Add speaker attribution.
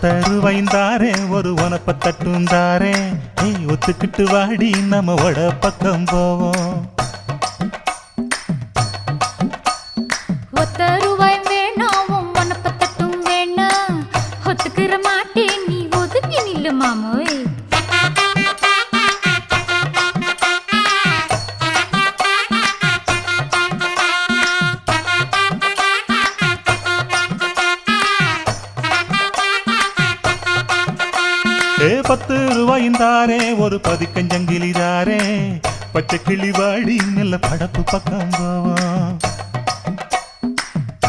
Speaker 1: ஒத்தருவைந்தாரே ஒரு உனப்ப தட்டுந்தாரே ஒத்துக்கிட்டு வாடி நம்ம வட பக்கம் போவோம்.
Speaker 2: ஒத்தருவாய் வேணாம் உனப்ப தட்டும் வேணாம் ஒத்துக்கிற மாட்டே நீ ஒதுங்கி நில்லு மாமோய்.
Speaker 1: ₹10 ஒரு பதிக்கஞ்சங்கிலிதாரே பச்சை கிளி வாடி நல்ல படப்பு பக்கம் போவோம்.